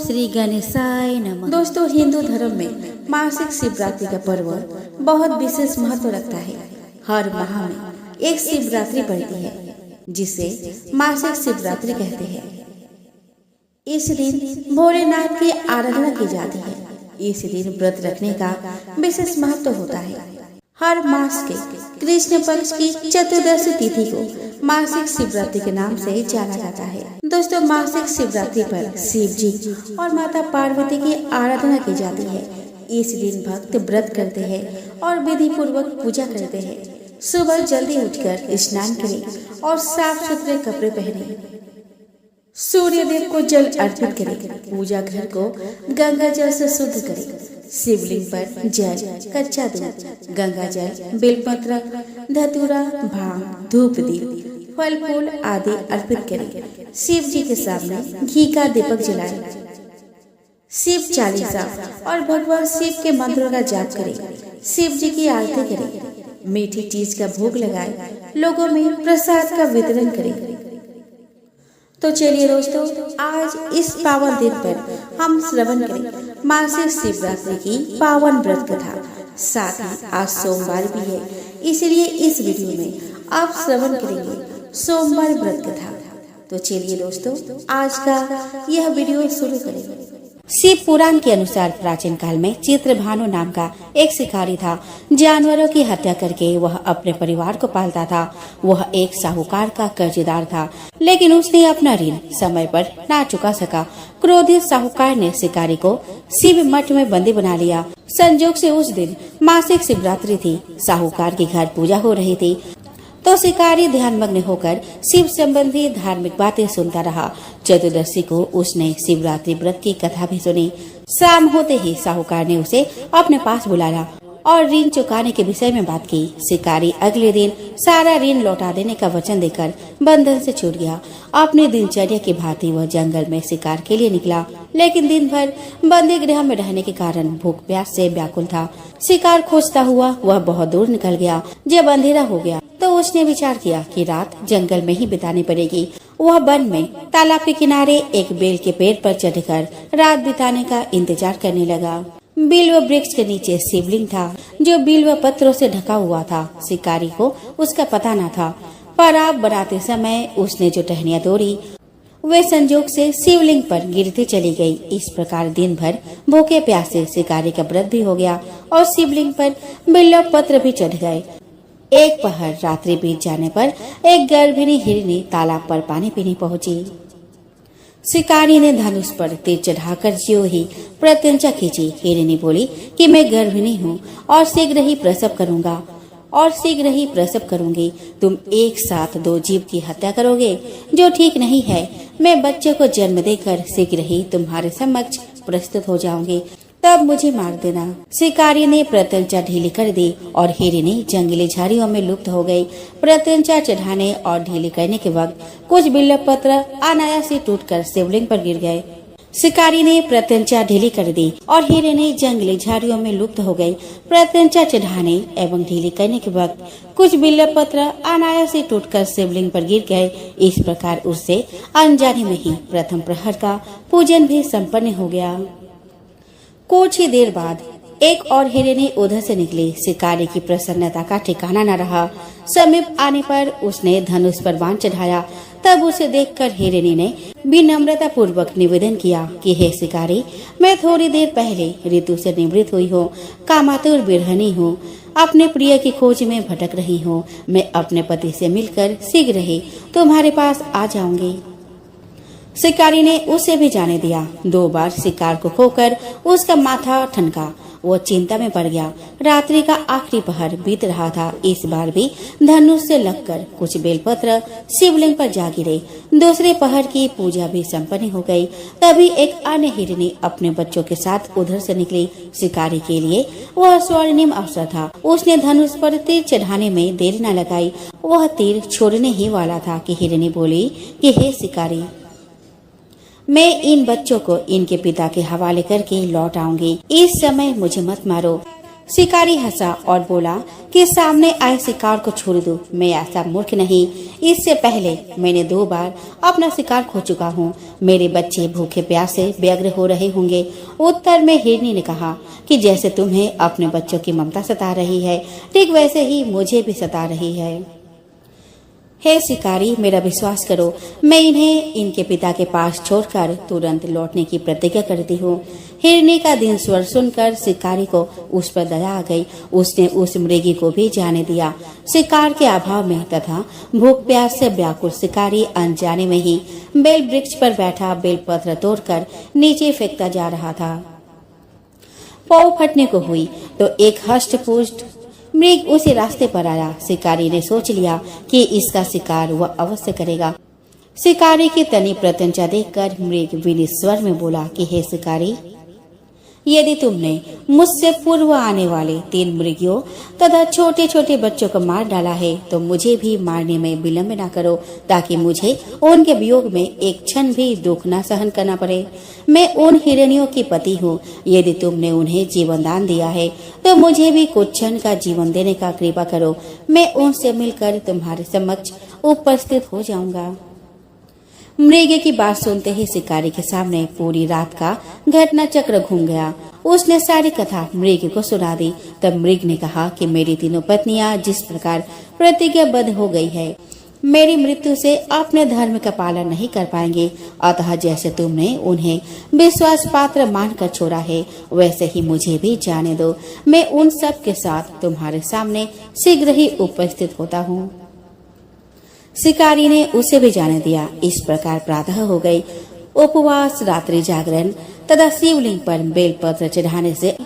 श्री गणेशाय नमः। दोस्तों, हिंदू धर्म में मासिक शिवरात्रि का पर्व बहुत विशेष महत्व रखता है। हर माह में एक शिवरात्रि पड़ती है जिसे मासिक शिवरात्रि कहते हैं। इस दिन भोलेनाथ की आराधना की जाती है। इस दिन व्रत रखने का विशेष महत्व होता है। हर मास के कृष्ण पक्ष की चतुर्दशी तिथि को मासिक शिवरात्रि के नाम से जाना जाता है। दोस्तों, मासिक शिवरात्रि पर शिव जी और माता पार्वती की आराधना की जाती है। इस दिन भक्त व्रत करते हैं और विधि पूर्वक पूजा करते हैं। सुबह जल्दी उठकर स्नान करें और साफ सुथरे कपड़े पहने, सूर्य देव को जल अर्पित करें, पूजा घर को गंगा जल से शुद्ध करें, शिवलिंग पर जल, कच्चा दूध, गंगा जल, बेलपत्र, धतूरा, भांग, धूप दीप, फल फूल आदि अर्पित करें। शिव जी के सामने घी का दीपक जलाएं, शिव चालीसा और भगवान शिव के मंत्रों का जाप करें, शिव जी की आरती करें, मीठी चीज का भोग लगाएं, लोगों में प्रसाद का वितरण करें। तो चलिए दोस्तों, आज इस पावन दिन पर हम श्रवण करें मासिक शिवरात्रि की पावन व्रत कथा। साथ ही आज सोमवार भी है, इसलिए इस वीडियो में आप श्रवण करेंगे सोमवार व्रत कथा। तो चलिए दोस्तों, आज का यह वीडियो शुरू करें। शिव पुराण के अनुसार प्राचीन काल में चित्रभानु नाम का एक शिकारी था। जानवरों की हत्या करके वह अपने परिवार को पालता था। वह एक साहूकार का कर्जदार था, लेकिन उसने अपना ऋण समय पर ना चुका सका। क्रोधित साहूकार ने शिकारी को शिव मठ में बंदी बना लिया। संजोग से उस दिन मासिक शिवरात्रि थी। साहूकार के घर पूजा हो रही थी, तो शिकारी ध्यानमग्न होकर शिव संबंधी धार्मिक बातें सुनता रहा। चतुर्दशी को उसने शिवरात्रि व्रत की कथा भी सुनी। शाम होते ही साहूकार ने उसे अपने पास बुलाया और ऋण चुकाने के विषय में बात की। शिकारी अगले दिन सारा ऋण लौटा देने का वचन देकर बंधन से छूट गया। अपनी दिनचर्या की भांति वह जंगल में शिकार के लिए निकला, लेकिन दिन भर बंदी गृह में रहने के कारण भूख प्यास से व्याकुल था। शिकार खोजता हुआ वह बहुत दूर निकल गया। जब अंधेरा हो गया तो उसने विचार किया कि रात जंगल में ही बितानी पड़ेगी। वह वन में तालाब के किनारे एक बेल के पेड़ पर चढ़कर रात बिताने का इंतजार करने लगा। बिल्व वृक्ष के नीचे शिवलिंग था, जो बिल्व पत्रों से ढका हुआ था। शिकारी को उसका पता न था, पर आप बनाते समय उसने जो टहनियां तोड़ी वे संजोग से शिवलिंग पर गिरती चली गई। इस प्रकार दिन भर भूखे प्यासे शिकारी का व्रत भी हो गया और शिवलिंग पर बिल्व पत्र भी चढ़ गए। एक पहर रात्रि बीत जाने पर एक गर्भिणी हिरनी तालाब पर पानी पीने पहुंची। शिकारी ने धनुष पर तीर चढ़ाकर ज्यों ही प्रत्यंचा खींची। हिरनी बोली कि मैं गर्भिणी हूँ और शीघ्र ही प्रसव करूंगी। तुम एक साथ दो जीव की हत्या करोगे, जो ठीक नहीं है। मैं बच्चे को जन्म देकर शीघ्र ही तुम्हारे समक्ष प्रस्तुत हो जाऊंगी, तब मुझे मार देना। शिकारी ने प्रत्यंचा ढीली कर दी और हिरनी जंगली झाड़ियों में लुप्त हो गई। प्रत्यंचा चढ़ाने और ढीली करने के वक्त कुछ बिल्व पत्र अनायास ही टूटकर शिवलिंग पर गिर गए। शिकारी ने प्रत्यंचा ढीली कर दी और हिरनी जंगली झाड़ियों में लुप्त हो गई। प्रत्यंचा चढ़ाने एवं ढीली करने के वक्त कुछ बिल्व पत्र अनायास ही टूटकर शिवलिंग पर गिर गए। इस प्रकार उससे अनजाने में ही प्रथम प्रहर का पूजन भी संपन्न हो गया। कुछ ही देर बाद एक और हिरनी उधर से निकली। शिकारी की प्रसन्नता का ठिकाना न रहा। समीप आने पर उसने धनुष पर बाण चढ़ाया। तब उसे देखकर हिरनी ने विनम्रता पूर्वक निवेदन किया कि हे शिकारी, मैं थोड़ी देर पहले ऋतु से निवृत्त हुई हूँ, कामातुर बिरहनी हूँ, अपने प्रिय की खोज में भटक रही हूँ। मैं अपने पति से मिलकर शीघ्र ही तुम्हारे पास आ जाऊंगी। शिकारी ने उसे भी जाने दिया। 2 बार शिकार को खोकर उसका माथा ठनका। वो चिंता में पड़ गया। रात्रि का आखिरी पहर बीत रहा था। इस बार भी धनुष से लगकर कुछ बेलपत्र शिवलिंग पर जा गिरे। दूसरे पहर की पूजा भी संपन्न हो गई। तभी एक अन्य हिरनी अपने बच्चों के साथ उधर से निकली। शिकारी के लिए वह स्वर्णिम अवसर था। उसने धनुष पर तीर चढ़ाने में देर न लगाई। वह तीर छोड़ने ही वाला था कि हिरनी बोली कि हे शिकारी, मैं इन बच्चों को इनके पिता के हवाले करके लौट आऊंगी। इस समय मुझे मत मारो। शिकारी हंसा और बोला कि सामने आए शिकार को छोड़ दो, मैं ऐसा मूर्ख नहीं। इससे पहले मैंने 2 बार अपना शिकार खो चुका हूँ। मेरे बच्चे भूखे प्यासे व्यग्र हो रहे होंगे। उत्तर में हिरनी ने कहा कि जैसे तुम्हें अपने बच्चों की ममता सता रही है, ठीक वैसे ही मुझे भी सता रही है। हे शिकारी, मेरा विश्वास करो, मैं इन्हें इनके पिता के पास छोड़कर तुरंत लौटने की प्रतिज्ञा करती हूँ। हिरनी का दिन स्वर सुनकर शिकारी को उस पर दया आ गई। उसने उस मृगी को भी जाने दिया। शिकार के अभाव में तथा भूख प्यास से व्याकुल शिकारी अनजाने में ही बेल वृक्ष पर बैठा बेलपत्र तोड़कर नीचे फेंकता जा रहा था। पाँव फटने को हुई तो एक हष्ट-पुष्ट मृग उसी रास्ते पर आया। शिकारी ने सोच लिया कि इसका शिकार वह अवश्य करेगा। शिकारी की तनी प्रत्यंचा देखकर मृग विनीत स्वर में बोला कि हे शिकारी, यदि तुमने मुझसे पूर्व आने वाले 3 मृगियों तथा छोटे छोटे बच्चों को मार डाला है तो मुझे भी मारने में विलम्ब न करो, ताकि मुझे उनके वियोग में एक क्षण भी दुख न सहन करना पड़े। मैं उन हिरनियों की पति हूँ। यदि तुमने उन्हें जीवन दान दिया है तो मुझे भी कुछ क्षण का जीवन देने का कृपा करो। मैं उनसे मिलकर तुम्हारे समक्ष उपस्थित हो जाऊंगा। मृग की बात सुनते ही शिकारी के सामने पूरी रात का घटना चक्र घूम गया। उसने सारी कथा मृग को सुना दी। तब मृग ने कहा कि मेरी 3 पत्नियां जिस प्रकार प्रतिज्ञाबद्ध हो गई है, मेरी मृत्यु से अपने धर्म का पालन नहीं कर पाएंगे। अतः जैसे तुमने उन्हें विश्वास पात्र मानकर छोड़ा है, वैसे ही मुझे भी जाने दो। मैं उन सब के साथ तुम्हारे सामने शीघ्र ही उपस्थित होता हूँ। शिकारी ने उसे भी जाने दिया। इस प्रकार प्रातः हो गई। उपवास, रात्रि जागरण तथा शिवलिंग पर बेलपत्र चढ़ाने से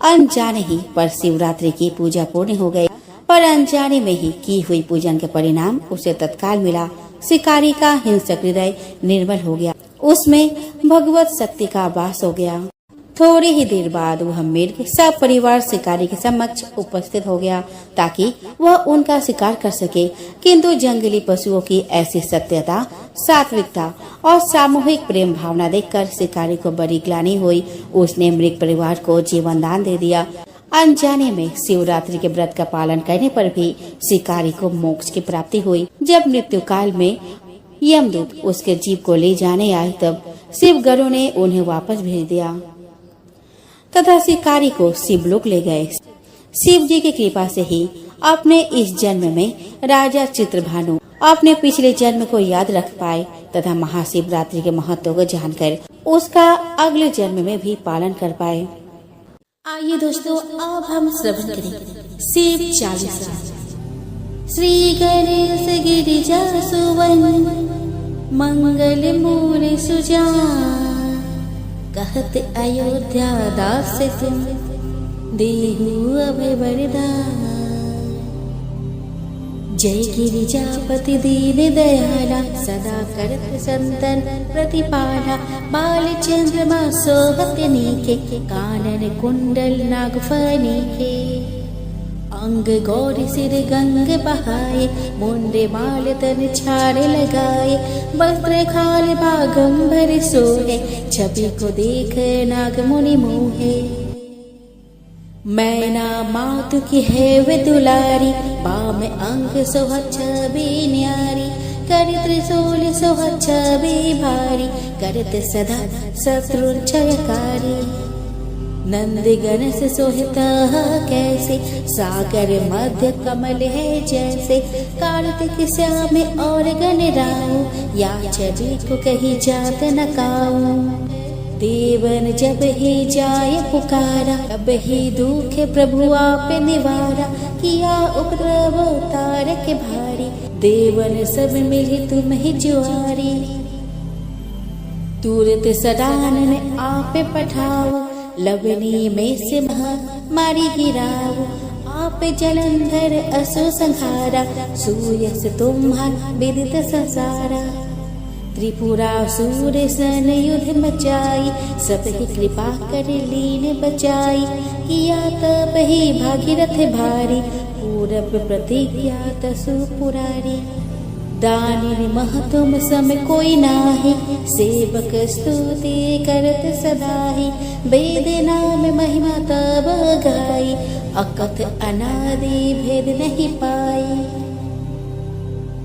अनजाने ही पर शिवरात्रि की पूजा पूर्ण हो गई। पर अनजाने में ही की हुई पूजन के परिणाम उसे तत्काल मिला। शिकारी का हिंसक हृदय निर्मल हो गया। उसमें भगवत शक्ति का वास हो गया। थोड़ी ही देर बाद वह मृग सब परिवार शिकारी के समक्ष उपस्थित हो गया ताकि वह उनका शिकार कर सके। किंतु जंगली पशुओं की ऐसी सत्यता, सात्विकता और सामूहिक प्रेम भावना देखकर शिकारी को बड़ी ग्लानि हुई। उसने मृग परिवार को जीवन दान दे दिया। अनजाने में शिवरात्रि के व्रत का पालन करने पर भी शिकारी को मोक्ष की प्राप्ति हुई। जब मृत्यु काल में यमदूत उसके जीव को ले जाने आए तब शिव गरुड़ ने उन्हें वापस भेज दिया तथा शिकारी को शिवलोक ले गए। शिव जी की कृपा से ही अपने इस जन्म में राजा चित्रभानु अपने पिछले जन्म को याद रख पाए तथा महाशिवरात्रि के महत्व को जानकर उसका अगले जन्म में भी पालन कर पाए। आइए दोस्तों, अब हम श्रवण करें शिव चालीसा। श्री गणेश गिरिजा सुवन मंगल मूल सुजान, कहत अयोध्या दास तुम देहु अभय वरदान। जय गिरिजापति दीन दयाला, सदा करत संतन प्रतिपाला। बाल चंद्रमा सोहत नीके, कानन कुंडल नागफनी के। अंग गौरी सिर गंग बहाए, मुंडे माल तन छाड़े लगाए। वस्त्र खाल बागंबर सोहे, छवि को देख नाग मुनि मोहे। मैना मातु की है वे दुलारी, बाम अंग सोहत छवि न्यारी। कर त्रिशूल सोहत छवि भारी, करत सदा शत्रु क्षयकारी। नंद गणेश सोहता कैसे, सागर मध्य कमल है जैसे। कार्तिक श्याम और गणराऊ, या छवि को कही जात न काऊ। देवन जब ही जाय पुकारा, तब ही दुख प्रभु आप निवारा। किया उपद्रव तारक भारी, देवन सब मिली तुम ही जुआरी। तुरत सदानन आप पठाओ, लवनी में से मारी गिराओ। आप जलंधर असो संहारा, सूयस तुम्हार विदित संसारा। त्रिपुरासुर सन युद्ध मचाई, सब ही कृपा कर लीन बचाई। किया तब ही भागीरथ भारी, पूरब प्रतिज्ञा तसु पुरारी। दानिनि महतुम सम कोई नाही, सेवक स्तुति करत सदाहि। वेद नाम महिमा तब गाई, अकथ अनादि भेद नहीं पाई।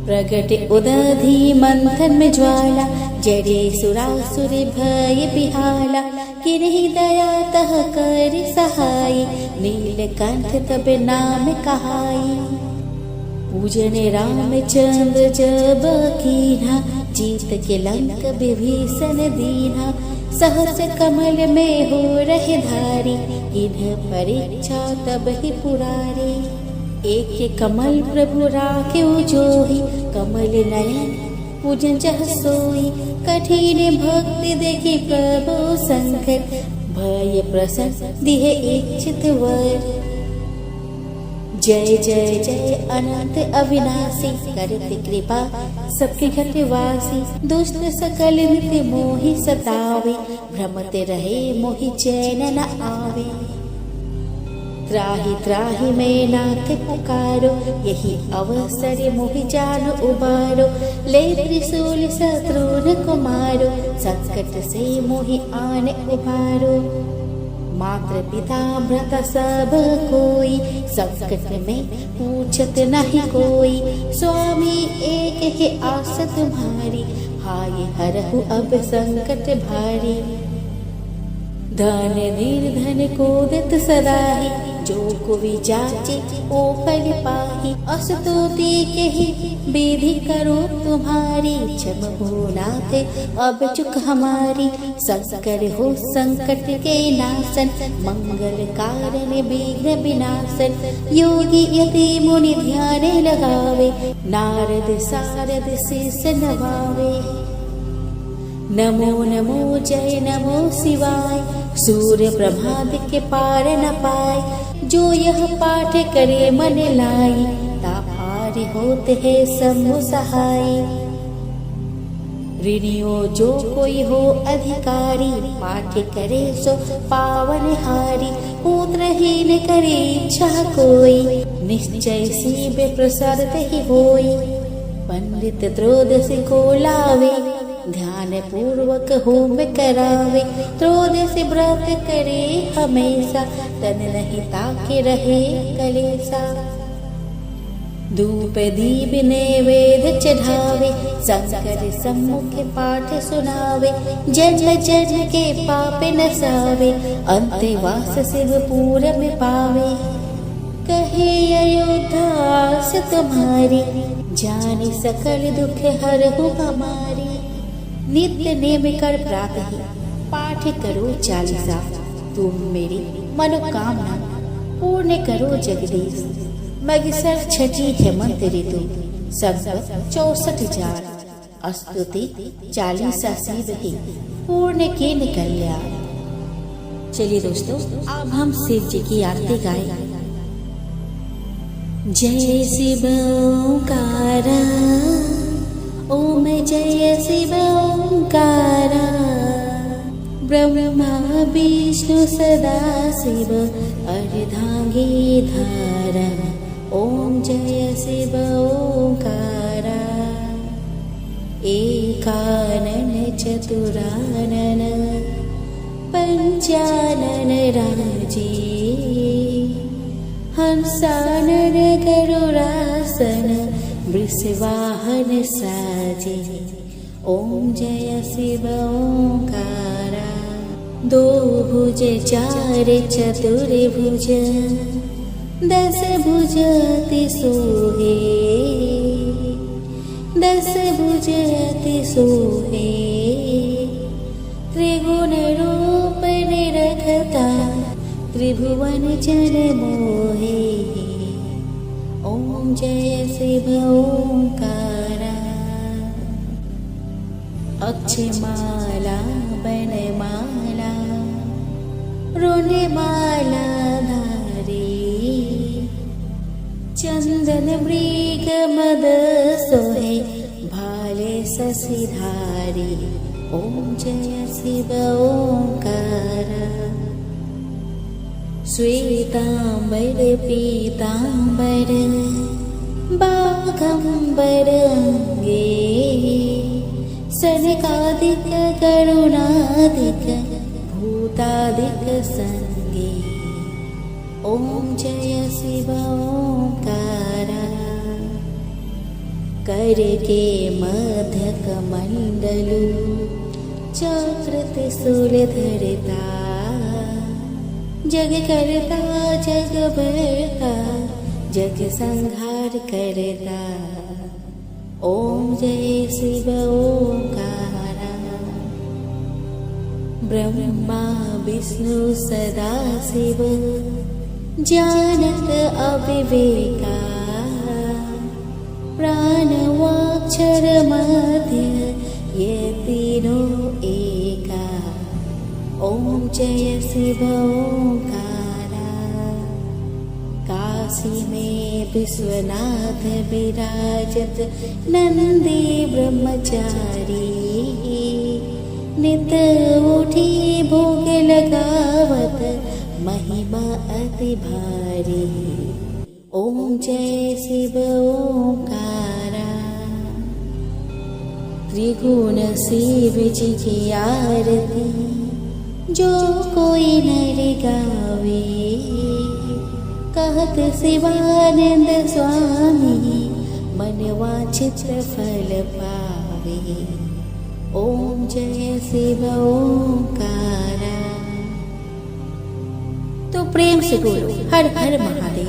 प्रगट उदधि मंथन में ज्वाला, जड़े सुरासुर भय बिहाला। किन्हीं दया तह कर सहाय, नीलकंठ तब नाम कहाई। पूजन रामचंद्र जब कीन्हा, जीत के लंक विभीषण दीन्हा। सहस कमल में हो रहे धारी, इन्ह परीक्षा तब ही पुरारी। एक कमल प्रभु राखे जोही, कमल नयन पूजन जह सोई। कठिन भक्ति देखी प्रभु संकट, भय प्रसन्न दिहे इच्छित वर। जय जय जय अनंत अविनाशी, करते कृपा सबके घटवासी। दुष्ट सकल नित्य मोहि सतावे, भ्रमते रहे मोहि चैन न आवे। त्राहि त्राहि में नाथ पुकारो, यही अवसर मोहि जान उबारो। ले त्रिशूल शत्रुन को मारो, संकट से मोहि आन उबारो। मात्र पिता भ्राता सब कोई, संकट में पूछत नहीं कोई। स्वामी एक है आस तुम्हारी, हाय हरहु अब संकट भारी। धन निर्धन को दत सदाहि, जो को विचाचे ओ फल पाहि। अस्तुति के ही विधि करो तुम्हारी, क्षम हो नाथ अब चुक हमारी। संकर हो संकट के नाशन, मंगल कारण विघ्न विनाशन। योगी यति मुनि ध्यान लगावे, नारद सारद शीस नवावे। नमो नमो जय नमो शिवाय, सूर्य ब्रह्मादि के पार न पाए। जो यह पाठ करे मन लाई, ता पार होते है समूह सहाय। ऋणियो जो कोई हो अधिकारी, पाठ करे सो पावन हारी। पुत्रहीन करे इच्छा कोई, निश्चय सीबे प्रसाद ही होई। पंडित त्रयोदशी को लावे, ध्यान पूर्वक होम करावे। त्रयोदशी व्रत करे हमेशा, तन नहीं ताके रहे कलेसा। धूप दीप नैवेद्य चढ़ावे, शंकर सम्मुख पाठ सुनावे। जन्म जन्म के पाप नसावे, अंतवास शिवपुर में पावे। कहे अयोध्या आस तुम्हारी, जानी सकल दुख हरहु हमारी। नित्य नेम कर प्रातः पाठ करो चालीसा, तुम मेरी मनोकामना पूर्ण करो जगदीश। मगसर छठी हेमंत ऋतु, संवत 64,000। स्तुति चालीसा शिव ही, पूर्ण किन कल्याण। चलिए दोस्तों, अब हम शिव जी की आरती गाएं। जय शिव ओंकारा, ओम जय शिव ओंकारा। ब्रह्मा विष्णु सदा शिव, अर्धांगी धारा। ओम जय शिव ओंकारा। एकानन चतुरानन, पंचानन राजे। हंसानन गरुड़ासन, वृषवाहन साजे। ओम जय शिव ओंकारा। दो भुज चार चतुर्भुज, 10 भुज अति सोहे। 10 भुज अति सोहे, त्रिगुण रूप निरखता, त्रिभुवन जन मोहे। ओम जय शिव ओंकारा। अक्षमाला बनमाला, रुणमाला धारी। चंदन मृग मद सोहे, भाले शशिधारी। ओम जय शिव ओंकारा। श्वेतांबर पीतांबर, बाघम्बरङ्गे सनकादिक करुणादिक भूतादिक संगे ॐ जय शिव ओंकारा करके मध्यक मंडलु चक्र त्रिशूल धरता जग करता जग भरता जग संहार करता ओम जय शिव ओंकारा ब्रह्मा विष्णु सदा शिव जानत अविवेका प्राणवाक्षर मध्य ये तीनों एका ओम जय शिव ओंकारा काशी में विश्वनाथ विराजत नंदी ब्रह्मचारी नित उठी भोग लगावत महिमा अति भारी ओम जय शिव ओंकारा त्रिगुण शिव जी की आरती जो कोई नर गावे कहत शिवानंद स्वामी मन वांछित फल पावे ओम जय शिव ओंकारा। तो प्रेम से बोलो हर हर महादेव।